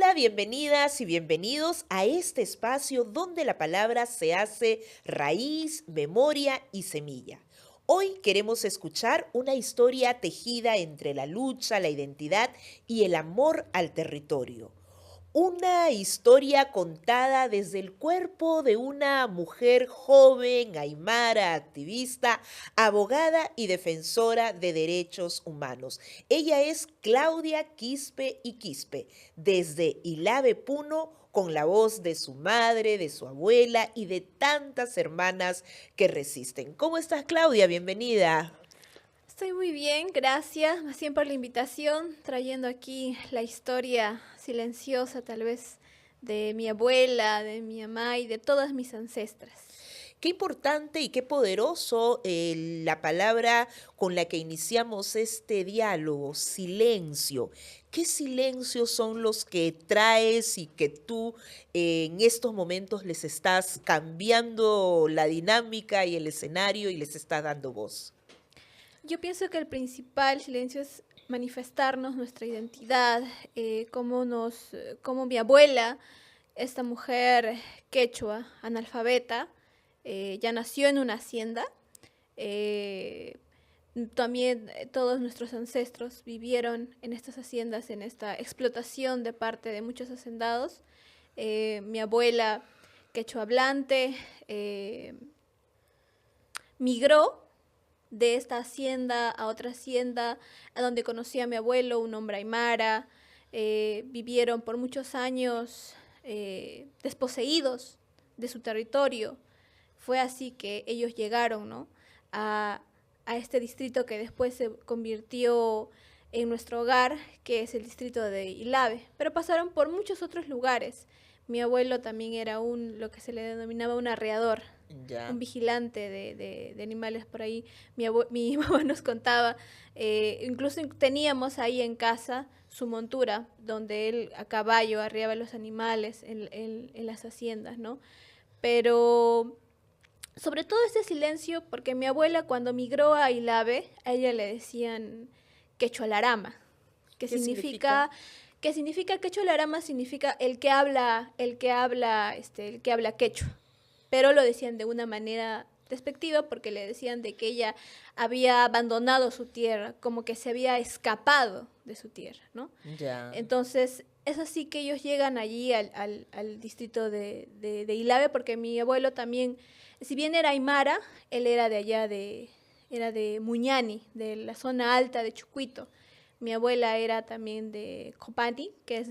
Hola, bienvenidas y bienvenidos a este espacio donde la palabra se hace raíz, memoria y semilla. Hoy queremos escuchar una historia tejida entre la lucha, la identidad y el amor al territorio. Una historia contada desde el cuerpo de una mujer joven, aymara, activista, abogada y defensora de derechos humanos. Ella es Claudia Quispe y Quispe, desde Ilave Puno, con la voz de su madre, de su abuela y de tantas hermanas que resisten. ¿Cómo estás, Claudia? Bienvenida. Estoy muy bien, gracias más bien por la invitación, trayendo aquí la historia silenciosa tal vez de mi abuela, de mi mamá y de todas mis ancestras. Qué importante y qué poderoso la palabra con la que iniciamos este diálogo, silencio. ¿Qué silencios son los que traes y que tú en estos momentos les estás cambiando la dinámica y el escenario y les estás dando voz? Yo pienso que el principal silencio es manifestarnos nuestra identidad, como mi abuela, esta mujer quechua, analfabeta, ya nació en una hacienda. eh, También todos nuestros ancestros vivieron en estas haciendas, en esta explotación de parte de muchos hacendados. Mi abuela, quechua hablante, migró de esta hacienda a otra hacienda, a donde conocí a mi abuelo, un hombre aymara. Vivieron por muchos años desposeídos de su territorio. Fue así que ellos llegaron, ¿no? a, a este distrito que después se convirtió en nuestro hogar, que es el distrito de Ilave. Pero pasaron por muchos otros lugares. Mi abuelo también era lo que se le denominaba un arreador, Ya. un vigilante de animales por ahí. Mi mamá nos contaba, incluso teníamos ahí en casa su montura, donde él a caballo arriaba los animales en las haciendas, ¿no? Pero sobre todo ese silencio, porque mi abuela cuando migró a Ilave, a ella le decían quechualarama, que ¿Qué significa? significa quechualarama significa el que habla quechua, pero lo decían de una manera despectiva porque le decían de que ella había abandonado su tierra, como que se había escapado de su tierra, ¿no? Ya. Entonces, es así que ellos llegan allí al distrito de Ilave, porque mi abuelo también, si bien era aymara, él era de allá era de Muñani, de la zona alta de Chucuito. Mi abuela era también de Copani, que es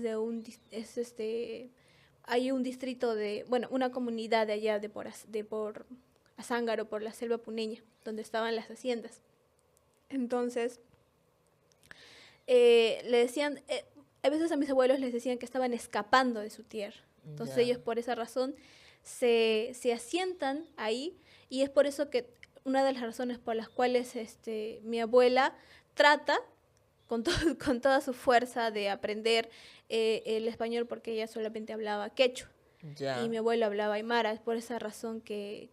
hay un distrito bueno, una comunidad de allá por Azángaro, por la selva puneña, donde estaban las haciendas. Entonces, le decían, a veces a mis abuelos les decían que estaban escapando de su tierra. Entonces Ya. ellos por esa razón se asientan ahí, y es por eso que una de las razones por las cuales mi abuela trata con toda su fuerza de aprender el español, porque ella solamente hablaba quechua y Ya. mi abuelo hablaba aymara. Es por esa razón que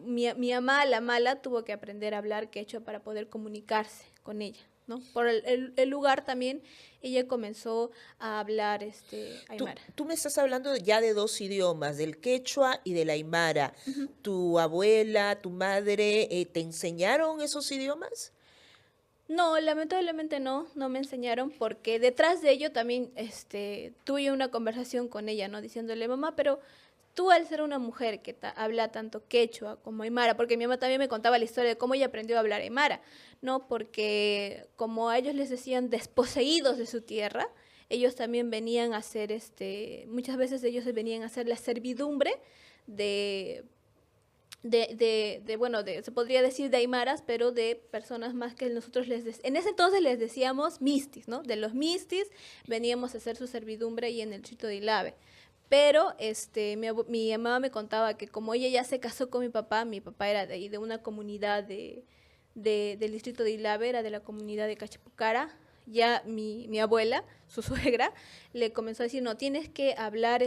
mi mamá, la mala, tuvo que aprender a hablar quechua para poder comunicarse con ella, ¿no? Por el lugar también, ella comenzó a hablar Tú, aymara. tú me estás hablando ya de dos idiomas, del quechua y del aymara. Ujú. ¿Tu abuela, tu madre, te enseñaron esos idiomas? No, lamentablemente no, no me enseñaron, porque detrás de ello también tuve una conversación con ella, ¿no? Diciéndole, mamá, pero tú al ser una mujer que habla tanto quechua como aymara, porque mi mamá también me contaba la historia de cómo ella aprendió a hablar aymara, ¿no? Porque como a ellos les decían desposeídos de su tierra, ellos también venían a hacer, muchas veces ellos venían a hacer la servidumbre de bueno, se podría decir de aymaras, pero de personas más que nosotros en ese entonces les decíamos mistis, ¿no? De los mistis veníamos a hacer su servidumbre y en el distrito de Ilave. Pero mi mamá me contaba que como ella ya se casó con mi papá era de ahí, de una comunidad del distrito de Ilave, era de la comunidad de Cachipucara. Ya mi abuela, su suegra, le comenzó a decir, no, tienes que hablar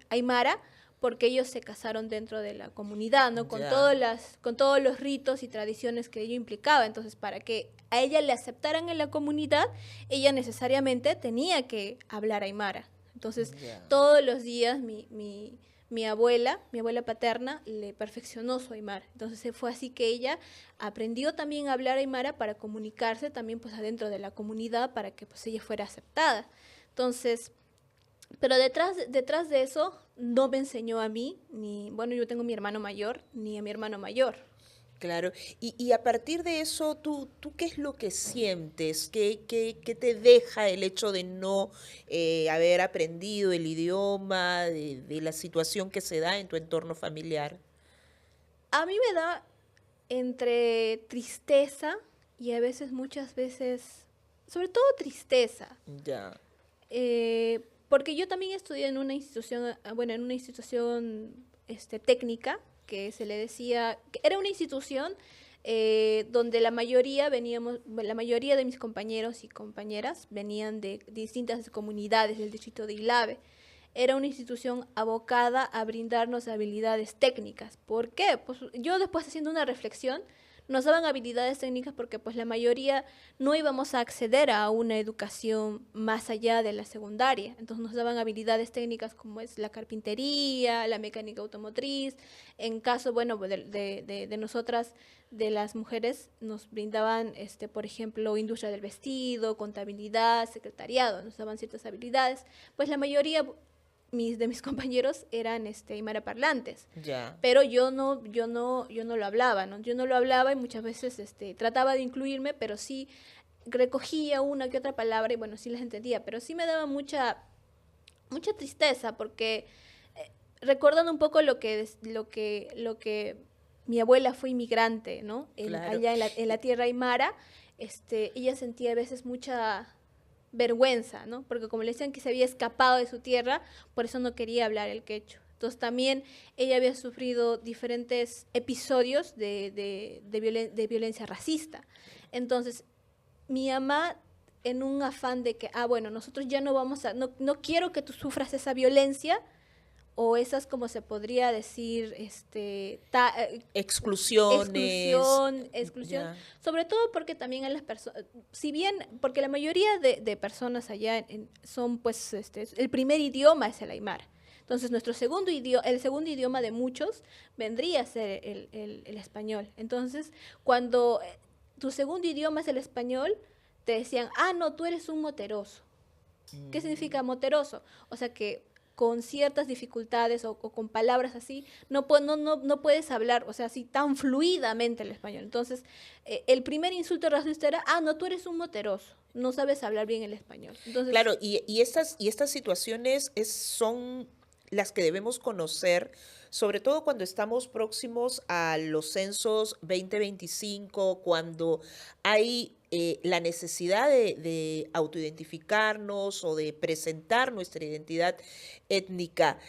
aymara, porque ellos se casaron dentro de la comunidad, ¿no? Con Ya. con todos los ritos y tradiciones que ello implicaba. Entonces, para que a ella le aceptaran en la comunidad, ella necesariamente tenía que hablar aymara. Entonces, Ya. todos los días mi abuela paterna, le perfeccionó su aymara. Entonces, fue así que ella aprendió también a hablar aymara para comunicarse también pues adentro de la comunidad para que pues ella fuera aceptada. Entonces, pero detrás de eso no me enseñó a mí, ni, bueno, yo tengo mi hermano mayor, ni a mi hermano mayor. Claro. Y a partir de eso, ¿tú qué es lo que sientes? ¿Qué te deja el hecho de no haber aprendido el idioma, de la situación que se da en tu entorno familiar? A mí me da entre tristeza y a veces, muchas veces, sobre todo tristeza, Ya. porque yo también estudié en una institución, bueno, en una institución técnica, que se le decía, que era una institución donde la mayoría de mis compañeros y compañeras venían de distintas comunidades del distrito de Ilave. Era una institución abocada a brindarnos habilidades técnicas. ¿Por qué? Pues yo, después, haciendo una reflexión, nos daban habilidades técnicas porque pues la mayoría no íbamos a acceder a una educación más allá de la secundaria. Entonces nos daban habilidades técnicas como es la carpintería, la mecánica automotriz. En caso, bueno, de nosotras, de las mujeres, nos brindaban, por ejemplo, industria del vestido, contabilidad, secretariado, nos daban ciertas habilidades. Pues la mayoría de mis compañeros eran aymara parlantes, Ya. pero yo no lo hablaba, ¿no? Yo no lo hablaba y muchas veces trataba de incluirme, pero sí recogía una que otra palabra y bueno, sí las entendía, pero sí me daba mucha tristeza porque recordando un poco lo que mi abuela fue inmigrante, ¿no? Claro. Allá en la tierra aymara, ella sentía a veces mucha vergüenza, ¿no? Porque como le decían que se había escapado de su tierra, por eso no quería hablar el quechua. Entonces también ella había sufrido diferentes episodios de violencia racista. Entonces, mi mamá, en un afán de que, bueno, nosotros ya no vamos a, no quiero que tú sufras esa violencia, o esas, como se podría decir, Exclusiones. exclusión, Ya. sobre todo porque también a las personas, si bien, porque la mayoría de personas allá son, pues, el primer idioma es el aymara. Entonces, el segundo idioma de muchos vendría a ser el español. Entonces, cuando tu segundo idioma es el español, te decían, no, tú eres un moteroso. ¿Qué significa moteroso? O sea que con ciertas dificultades o con palabras así, no puedes hablar, o sea, así tan fluidamente el español. Entonces, el primer insulto racista era, no, tú eres un moteroso, no sabes hablar bien el español. Entonces, Claro, y estas situaciones son las que debemos conocer, sobre todo cuando estamos próximos a los censos 2025, cuando hay la necesidad de autoidentificarnos o de presentar nuestra identidad étnica.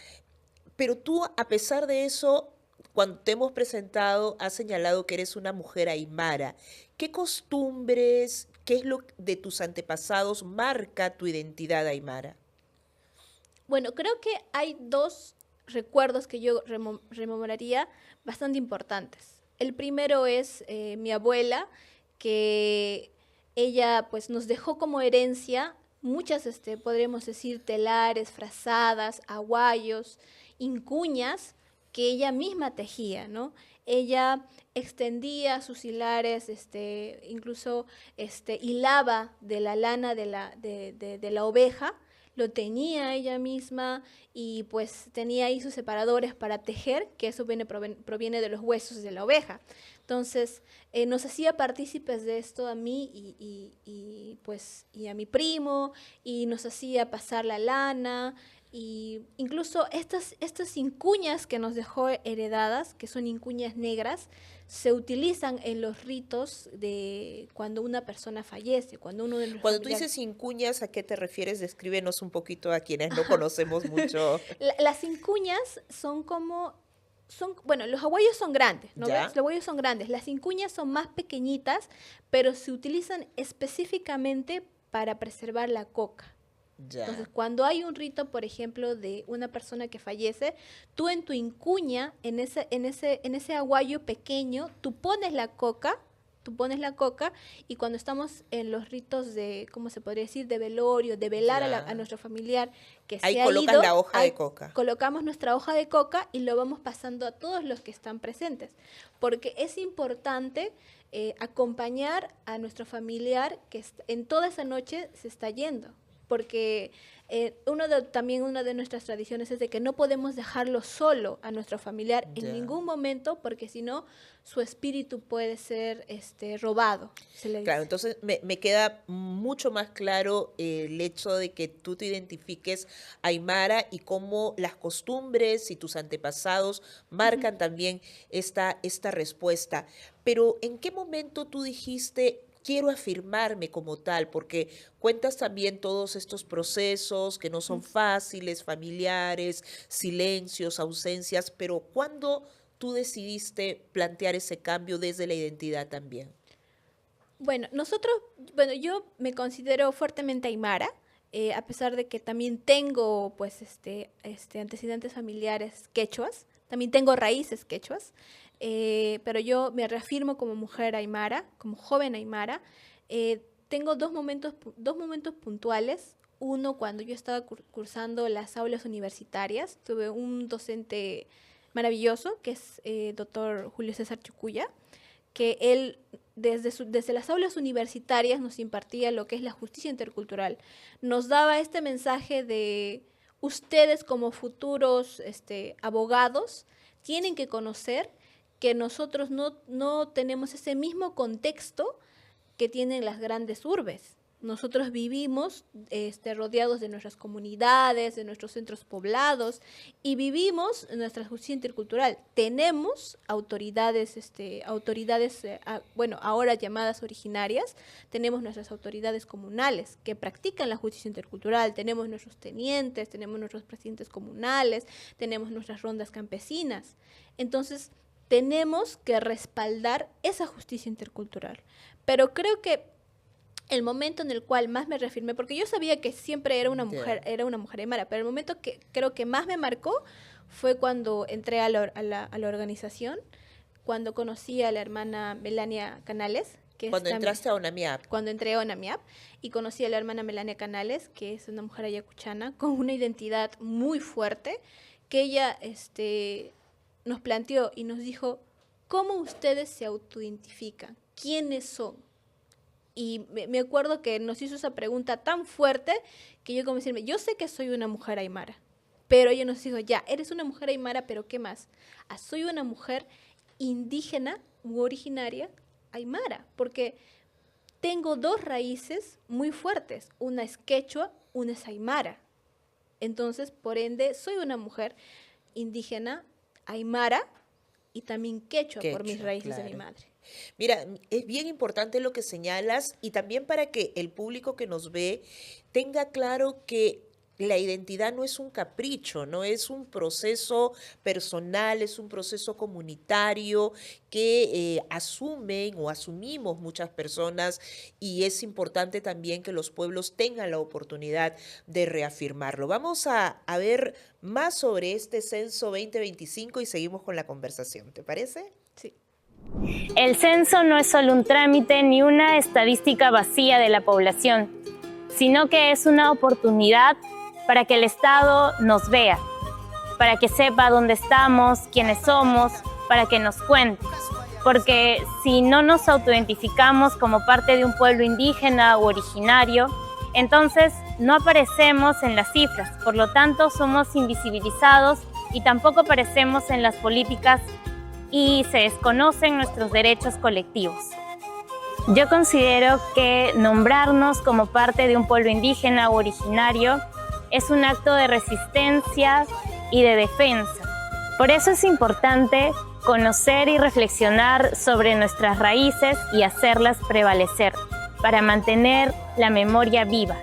Pero tú, a pesar de eso, cuando te hemos presentado, has señalado que eres una mujer aymara. ¿Qué costumbres, qué es lo de tus antepasados marca tu identidad aymara? bueno, creo que hay dos recuerdos que yo rememoraría bastante importantes. El primero es mi abuela, que ella pues nos dejó como herencia muchas, podríamos decir, telares, frazadas, aguayos, incuñas que ella misma tejía, ¿no? Ella extendía sus hilares, incluso hilaba de la lana de la oveja, lo tenía ella misma y pues tenía ahí sus separadores para tejer, que eso proviene de los huesos de la oveja. Entonces, nos hacía partícipes de esto a mí pues, y a mi primo, y nos hacía pasar la lana, y incluso estas incuñas que nos dejó heredadas, que son incuñas negras, se utilizan en los ritos de cuando una persona fallece, cuando uno de los Cuando tú familiares. dices incuñas, ¿a qué te refieres? Descríbenos un poquito a quienes no conocemos mucho. Las incuñas son como, bueno, los aguayos son grandes, ¿no ves? ¿Ya? Los aguayos son grandes, las incuñas son más pequeñitas, pero se utilizan específicamente para preservar la coca. Entonces, Ya. cuando hay un rito, por ejemplo, de una persona que fallece, tú en tu incuña, en ese aguayo pequeño, tú pones la coca, y cuando estamos en los ritos de, ¿cómo se podría decir?, de velorio, de velar a Ya. nuestro familiar que Ahí se ha colocas ido, la hoja de ahí coca. colocamos nuestra hoja de coca y lo vamos pasando a todos los que están presentes, porque es importante acompañar a nuestro familiar que en toda esa noche se está yendo, porque también una de nuestras tradiciones es de que no podemos dejarlo solo a nuestro familiar en Ya. ningún momento, porque si no, su espíritu puede ser robado, se le Claro, dice. entonces me queda mucho más claro el hecho de que tú te identifiques Aymara y cómo las costumbres y tus antepasados Ujú. marcan también esta respuesta. Pero ¿en qué momento tú dijiste, quiero afirmarme como tal? Porque cuentas también todos estos procesos que no son Ujú. fáciles, familiares, silencios, ausencias, pero ¿cuándo tú decidiste plantear ese cambio desde la identidad también? Bueno, yo me considero fuertemente aymara, a pesar de que también tengo, pues, antecedentes familiares quechuas, también tengo raíces quechuas, pero yo me reafirmo como mujer aymara, como joven aymara. Tengo dos momentos puntuales. Uno, cuando yo estaba cursando las aulas universitarias, tuve un docente maravilloso, que es doctor Julio César Chucuya, que él desde las aulas universitarias nos impartía lo que es la justicia intercultural. Nos daba este mensaje de ustedes como futuros abogados tienen que conocer que nosotros no tenemos ese mismo contexto que tienen las grandes urbes. Nosotros vivimos rodeados de nuestras comunidades, de nuestros centros poblados, y vivimos nuestra justicia intercultural. Tenemos autoridades, bueno, ahora llamadas originarias, tenemos nuestras autoridades comunales que practican la justicia intercultural, tenemos nuestros tenientes, tenemos nuestros presidentes comunales, tenemos nuestras rondas campesinas. Entonces, tenemos que respaldar esa justicia intercultural. Pero creo que el momento en el cual más me reafirmé, porque yo sabía que siempre Ya. era una mujer aymara, pero el momento que creo que más me marcó fue cuando entré a la organización, cuando conocí a la hermana Melania Canales, que es Cuando también, entraste a UNAMIAP. cuando entré a ONAMIAP, y conocí a la hermana Melania Canales, que es una mujer ayacuchana con una identidad muy fuerte, que ella nos planteó y nos dijo, ¿cómo ustedes se autoidentifican? ¿Quiénes son? Y me acuerdo que nos hizo esa pregunta tan fuerte que yo como decirme, yo sé que soy una mujer aymara, pero ella nos dijo, ya, eres una mujer aymara, pero ¿qué más? Ah, soy una mujer indígena u originaria aymara, porque tengo dos raíces muy fuertes, una es quechua, una es aymara. Entonces, por ende, soy una mujer indígena aymara y también quechua por mis Quechua, raíces de mi claro. madre. Mira, es bien importante lo que señalas y también para que el público que nos ve tenga claro que la identidad no es un capricho, no es un proceso personal, es un proceso comunitario que asumen o asumimos muchas personas y es importante también que los pueblos tengan la oportunidad de reafirmarlo. Vamos a ver más sobre este censo 2025 y seguimos con la conversación, ¿te parece? Sí. El censo no es solo un trámite ni una estadística vacía de la población, sino que es una oportunidad para que el Estado nos vea, para que sepa dónde estamos, quiénes somos, para que nos cuente. Porque si no nos autoidentificamos como parte de un pueblo indígena u originario, entonces no aparecemos en las cifras, por lo tanto somos invisibilizados y tampoco aparecemos en las políticas y se desconocen nuestros derechos colectivos. Yo considero que nombrarnos como parte de un pueblo indígena u originario es un acto de resistencia y de defensa. Por eso es importante conocer y reflexionar sobre nuestras raíces y hacerlas prevalecer, para mantener la memoria viva.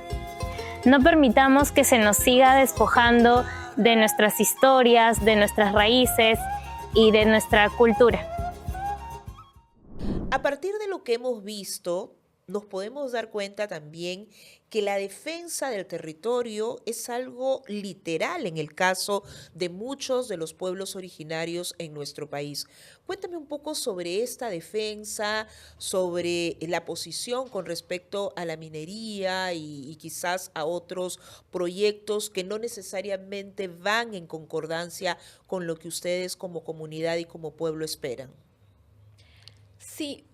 No permitamos que se nos siga despojando de nuestras historias, de nuestras raíces y de nuestra cultura. A partir de lo que hemos visto, nos podemos dar cuenta también que la defensa del territorio es algo literal en el caso de muchos de los pueblos originarios en nuestro país. Cuéntame un poco sobre esta defensa, sobre la posición con respecto a la minería y quizás a otros proyectos que no necesariamente van en concordancia con lo que ustedes como comunidad y como pueblo esperan. Sí,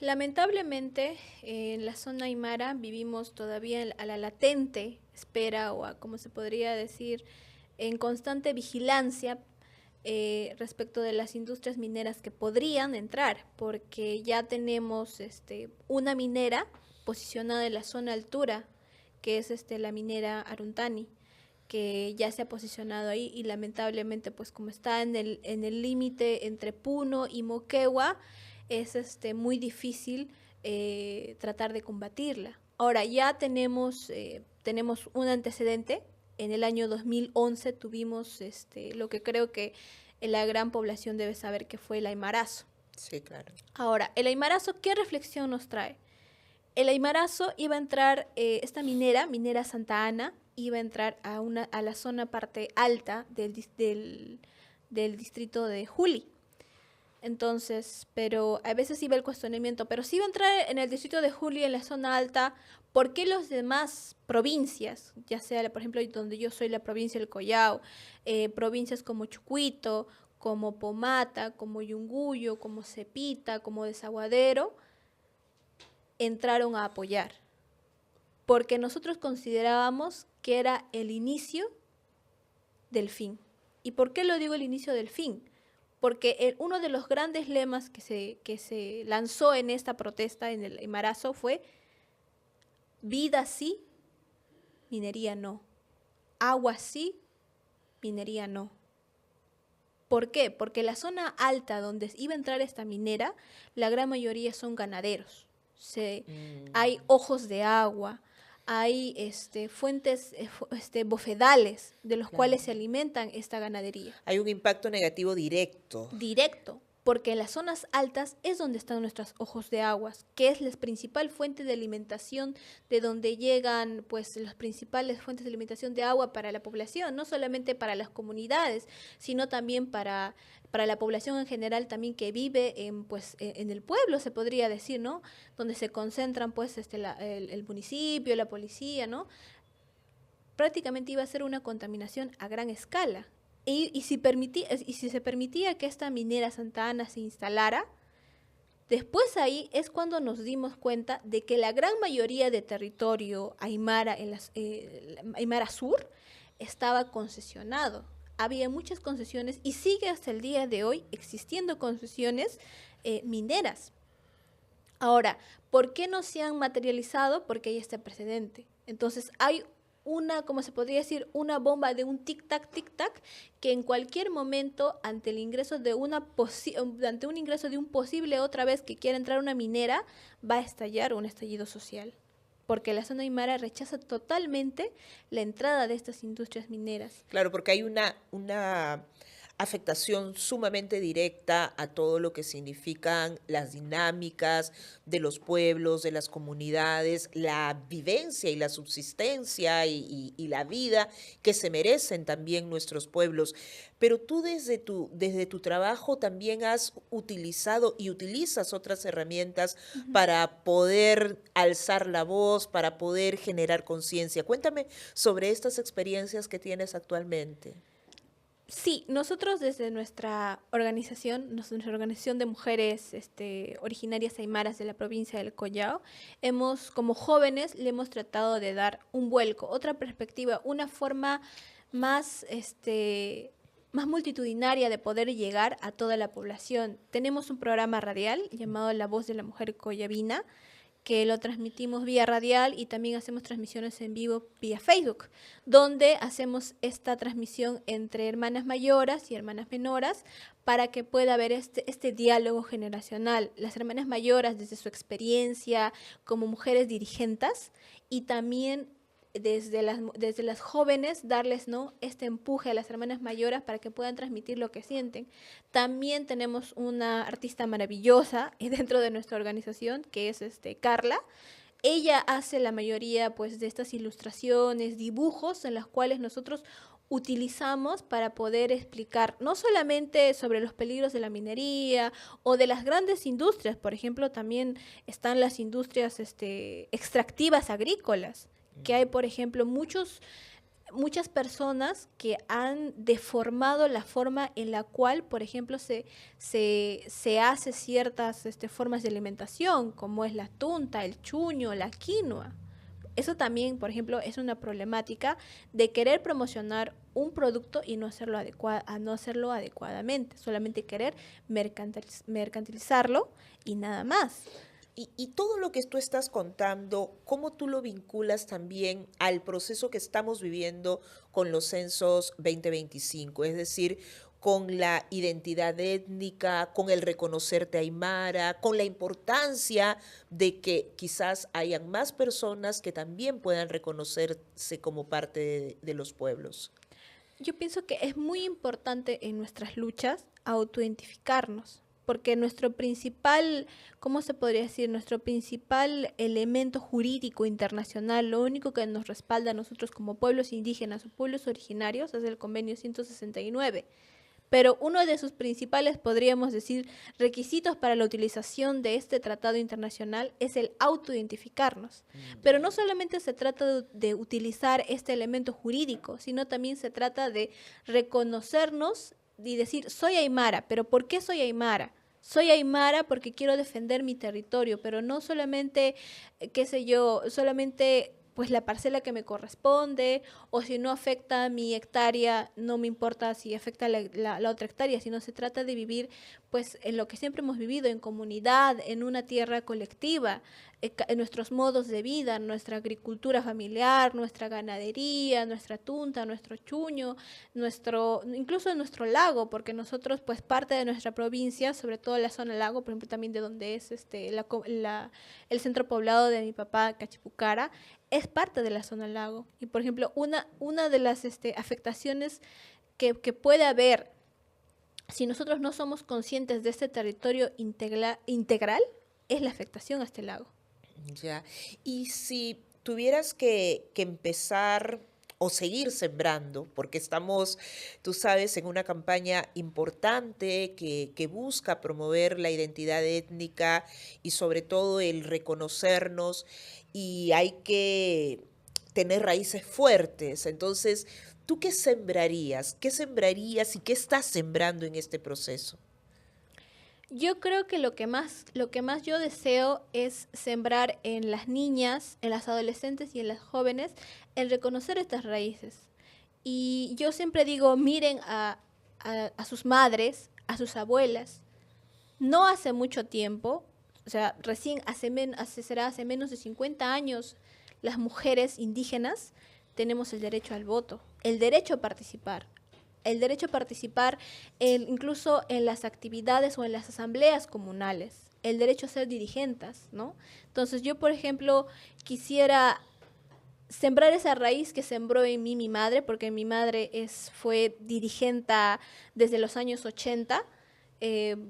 lamentablemente en la zona aymara vivimos todavía a la latente espera o a, como se podría decir, en constante vigilancia respecto de las industrias mineras que podrían entrar, porque ya tenemos una minera posicionada en la zona altura, que es la minera Aruntani, que ya se ha posicionado ahí y lamentablemente pues como está en el límite entre Puno y Moquegua, es muy difícil tratar de combatirla. Ahora ya tenemos un antecedente. En el año 2011 tuvimos lo que creo que la gran población debe saber, que fue el aymarazo. Sí, claro. Ahora, el aymarazo, ¿qué reflexión nos trae? El aymarazo iba a entrar, esta minera Santa Ana, iba a entrar a la zona parte alta del distrito de Juli. Entonces, pero a veces iba el cuestionamiento, pero si iba a entrar en el distrito de Juli, en la zona alta, ¿por qué los demás provincias, ya sea, por ejemplo, donde yo soy, la provincia del Collao, provincias como Chucuito, como Pomata, como Yunguyo, como Cepita, como Desaguadero, entraron a apoyar? Porque nosotros considerábamos que era el inicio del fin. ¿Y por qué lo digo el inicio del fin? Porque uno de los grandes lemas que se lanzó en esta protesta, en el embarazo, fue vida sí, minería no. Agua sí, minería no. ¿Por qué? Porque la zona alta donde iba a entrar esta minera, la gran mayoría son ganaderos. Hay ojos de agua, hay fuentes, bofedales de los cuales se alimentan esta ganadería. Hay un impacto negativo directo. Directo, porque en las zonas altas es donde están nuestros ojos de aguas, que es la principal fuente de alimentación, de donde llegan pues las principales fuentes de alimentación de agua para la población, no solamente para las comunidades, sino también para la población en general también que vive en el pueblo, se podría decir, ¿no? Donde se concentran pues el municipio, la policía, ¿no? Prácticamente iba a ser una contaminación a gran escala. Y si se permitía que esta minera Santa Ana se instalara, después ahí es cuando nos dimos cuenta de que la gran mayoría de territorio aymara, Aymara Sur, estaba concesionado. Había muchas concesiones y sigue hasta el día de hoy existiendo concesiones mineras. Ahora, ¿por qué no se han materializado? Porque hay este precedente. Entonces hay como se podría decir, una bomba de un tic-tac, que en cualquier momento, ante el ingreso de ante un ingreso de un posible otra vez que quiera entrar una minera, va a estallar un estallido social. Porque la zona aymara rechaza totalmente la entrada de estas industrias mineras. Claro, porque hay una afectación sumamente directa a todo lo que significan las dinámicas de los pueblos, de las comunidades, la vivencia y la subsistencia y la vida que se merecen también nuestros pueblos. Pero tú desde tu trabajo también has utilizado y utilizas otras herramientas para poder alzar la voz, para poder generar conciencia. Cuéntame sobre estas experiencias que tienes actualmente. Sí, nosotros desde nuestra organización de mujeres originarias aymaras de la provincia del Collao, como jóvenes, le hemos tratado de dar un vuelco, otra perspectiva, una forma más, más multitudinaria de poder llegar a toda la población. Tenemos un programa radial llamado La Voz de la Mujer Collabina, que lo transmitimos vía radial y también hacemos transmisiones en vivo vía Facebook, donde hacemos esta transmisión entre hermanas mayoras y hermanas menoras para que pueda haber este diálogo generacional. Las hermanas mayoras desde su experiencia como mujeres dirigentes y también desde las jóvenes darles, ¿no?, este empuje a las hermanas mayores para que puedan transmitir lo que sienten. También tenemos una artista maravillosa dentro de nuestra organización, que es Carla. Ella hace la mayoría pues de estas ilustraciones, dibujos en las cuales nosotros utilizamos para poder explicar no solamente sobre los peligros de la minería o de las grandes industrias. Por ejemplo, también están las industrias extractivas agrícolas, que hay, por ejemplo, muchas personas que han deformado la forma en la cual, por ejemplo, se hace ciertas formas de alimentación, como es la tunta, el chuño, la quinoa. Eso también, por ejemplo, es una problemática de querer promocionar un producto y no hacerlo adecuadamente, solamente querer mercantilizarlo y nada más. Y todo lo que tú estás contando, ¿cómo tú lo vinculas también al proceso que estamos viviendo con los censos 2025? Es decir, con la identidad étnica, con el reconocerte aymara, con la importancia de que quizás hayan más personas que también puedan reconocerse como parte de los pueblos. Yo pienso que es muy importante en nuestras luchas autoidentificarnos, porque nuestro principal, ¿cómo se podría decir? Nuestro principal elemento jurídico internacional, lo único que nos respalda a nosotros como pueblos indígenas o pueblos originarios, es el Convenio 169. Pero uno de sus principales, podríamos decir, requisitos para la utilización de este tratado internacional es el autoidentificarnos. Pero no solamente se trata de utilizar este elemento jurídico, sino también se trata de reconocernos y decir, soy aymara, pero ¿por qué soy aymara? Soy aymara porque quiero defender mi territorio, pero no solamente, qué sé yo, solamente pues la parcela que me corresponde, o si no afecta mi hectárea, no me importa si afecta la otra hectárea, sino se trata de vivir pues en lo que siempre hemos vivido, en comunidad, en una tierra colectiva, en nuestros modos de vida, nuestra agricultura familiar, nuestra ganadería, nuestra tunta, nuestro chuño, incluso nuestro lago, porque nosotros pues parte de nuestra provincia, sobre todo la zona lago, por ejemplo también de donde es el centro poblado de mi papá, Cachipucara, es parte de la zona lago. Y por ejemplo, una de las afectaciones que puede haber si nosotros no somos conscientes de este territorio integral es la afectación a este lago. Ya. Y si tuvieras que empezar o seguir sembrando, porque estamos, tú sabes, en una campaña importante que busca promover la identidad étnica y sobre todo el reconocernos, y hay que tener raíces fuertes. Entonces, ¿tú qué sembrarías? ¿Qué sembrarías y qué estás sembrando en este proceso? Yo creo que lo que más yo deseo es sembrar en las niñas, en las adolescentes y en las jóvenes el reconocer estas raíces. Y yo siempre digo, miren a sus madres, a sus abuelas. No hace mucho tiempo, o sea, recién hace menos de 50 años, las mujeres indígenas tenemos el derecho al voto, el derecho a participar. El derecho a participar incluso en las actividades o en las asambleas comunales, el derecho a ser dirigentes, ¿no? Entonces yo, por ejemplo, quisiera sembrar esa raíz que sembró en mí mi madre, porque mi madre fue dirigente desde los años 80,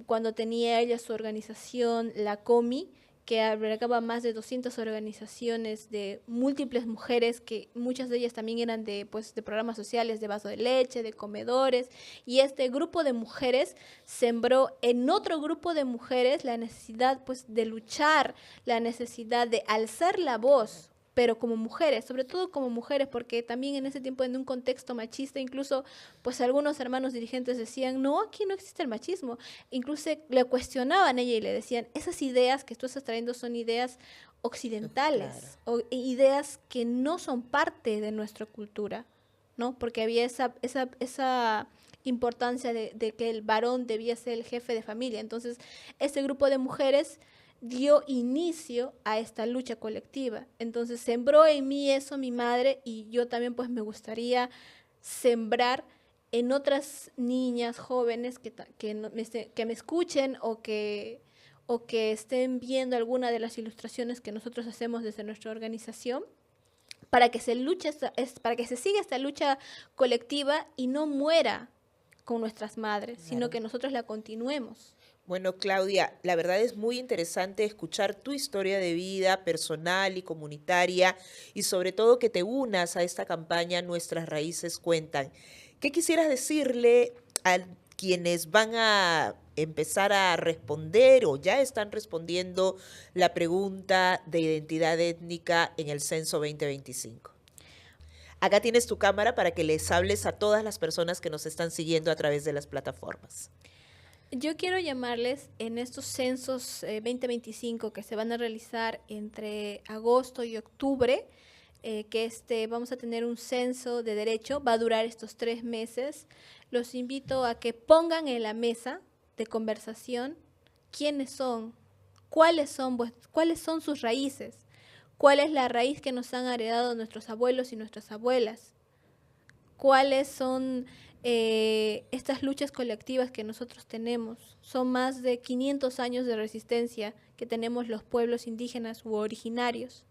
cuando tenía ella su organización, la COMI, que albergaba más de 200 organizaciones de múltiples mujeres, que muchas de ellas también eran de programas sociales, de vaso de leche, de comedores, y este grupo de mujeres sembró en otro grupo de mujeres la necesidad de luchar, la necesidad de alzar la voz, pero como mujeres, sobre todo como mujeres, porque también en ese tiempo, en un contexto machista, incluso algunos hermanos dirigentes decían, no, aquí no existe el machismo. Incluso le cuestionaban a ella y le decían, esas ideas que tú estás trayendo son ideas occidentales, Claro. o ideas que no son parte de nuestra cultura, ¿no? Porque había esa importancia de que el varón debía ser el jefe de familia. Entonces, este grupo de mujeres dio inicio a esta lucha colectiva. Entonces sembró en mí eso mi madre, y yo también me gustaría sembrar en otras niñas jóvenes que me escuchen o que estén viendo alguna de las ilustraciones que nosotros hacemos desde nuestra organización, para que para que se siga esta lucha colectiva y no muera con nuestras madres, sino que nosotros la continuemos. Bueno, Claudia, la verdad es muy interesante escuchar tu historia de vida personal y comunitaria y sobre todo que te unas a esta campaña Nuestras Raíces Cuentan. ¿Qué quisieras decirle a quienes van a empezar a responder o ya están respondiendo la pregunta de identidad étnica en el Censo 2025? Acá tienes tu cámara para que les hables a todas las personas que nos están siguiendo a través de las plataformas. Yo quiero llamarles en estos censos 2025 que se van a realizar entre agosto y octubre, vamos a tener un censo de derecho, va a durar estos 3 meses. Los invito a que pongan en la mesa de conversación quiénes son, cuáles son sus raíces, cuál es la raíz que nos han heredado nuestros abuelos y nuestras abuelas, cuáles son estas luchas colectivas que nosotros tenemos. Son más de 500 años de resistencia que tenemos los pueblos indígenas u originarios.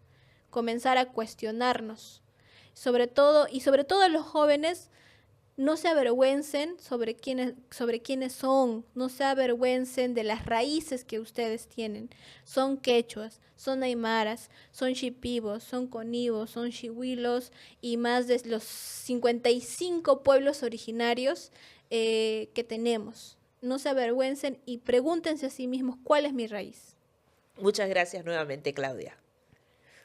Comenzar a cuestionarnos. Sobre todo los jóvenes, no se avergüencen sobre quiénes son, no se avergüencen de las raíces que ustedes tienen. Son quechuas, son aymaras, son shipibos, son conibos, son chihuilos y más de los 55 pueblos originarios que tenemos. No se avergüencen y pregúntense a sí mismos cuál es mi raíz. Muchas gracias nuevamente, Claudia.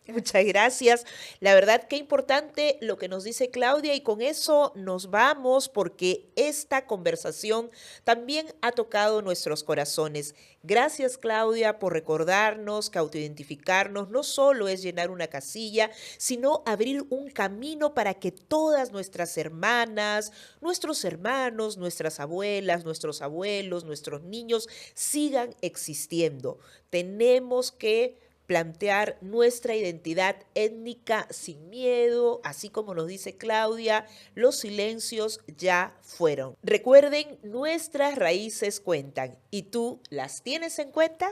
Muchas gracias. La verdad que importante lo que nos dice Claudia y con eso nos vamos porque esta conversación también ha tocado nuestros corazones. Gracias, Claudia, por recordarnos que autoidentificarnos no solo es llenar una casilla, sino abrir un camino para que todas nuestras hermanas, nuestros hermanos, nuestras abuelas, nuestros abuelos, nuestros niños sigan existiendo. Tenemos que plantear nuestra identidad étnica sin miedo, así como nos dice Claudia, los silencios ya fueron. Recuerden, nuestras raíces cuentan. ¿Y tú las tienes en cuenta?